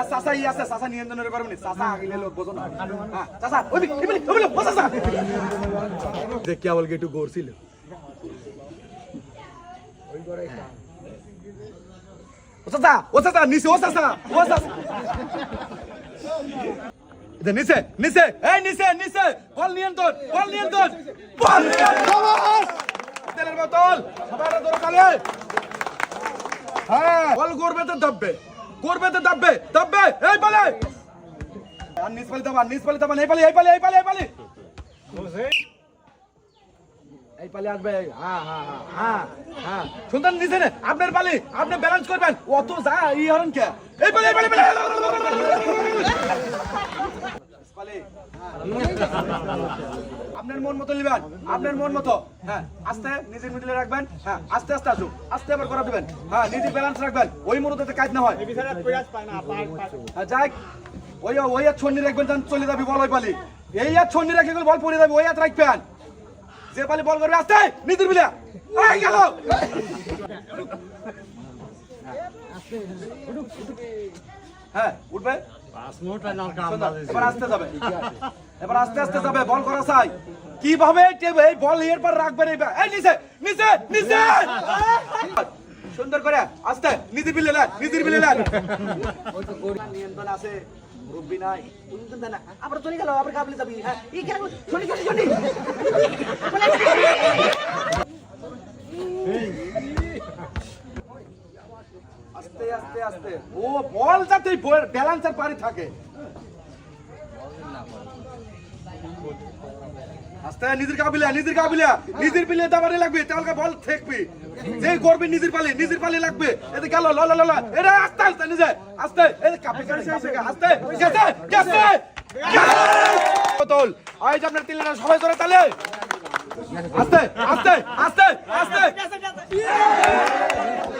চাচা ই আছে চাচা নিয়ন্ত্রণের করবেন চাচা আগিলে লোক বোঝো না হ্যাঁ চাচা ওই ও চাচা যে কেবল একটু গড়ছিল ওই করে ও চাচা নিচে ও চাচা নিচে নিচে এই নিচে বল নিয়ন্ত্রণ তেলের বোতল সবার দরকারে হ্যাঁ বল করবে তো দাববে এই বলে আর নিচ পালি দাবা এই পালি আসবে হ্যাঁ শুনতেন নিচে না আপনার পালি আপনি ব্যালেন্স করবেন অত যা এই হরন কে এই পালি আপনার মন মতো নেবেন আপনার মন মতো হ্যাঁ আস্তে নিজের মিডলে রাখবেন হ্যাঁ আস্তে আসুক আস্তে আবার করা দিবেন হ্যাঁ নিজে ব্যালেন্স রাখবেন ওই মুহূর্তে কাজ না হয় যাই ওই আর ছন্নি রাখবেন তখন চলে যাবি বল ওই পালি এই আর ছন্নি রাখলে বল পড়ে যাবে ওই হাত রাখবেন যে পালি বল করবে আস্তে নিজের মিলে গেল হ্যাঁ উঠবে এবার আস্তে যাবে বল করা চাই কিভাবে এই বল এর পর রাখবেন এই নিচে সুন্দর করে আস্তে নিজের বিলে নিয়ন্ত্রণ আছে রুবি নাই আবার চলে গেল আবার কাবলে যাবি হ্যাঁ এই কেন শুনি আস্তে ও বল যাতে ব্যালেন্সের পারি থাকে আস্তে নিজের কাবিলা দাবারে লাগবে তাহলে বল ঠেকবি যে করবে নিজের পালি লাগবে এতে গেল এটা আস্তে নিজে আস্তে এই কাপে আস্তে গেছে বোতল আজ আপনার তিনটা সবাই ধরে তালে আস্তে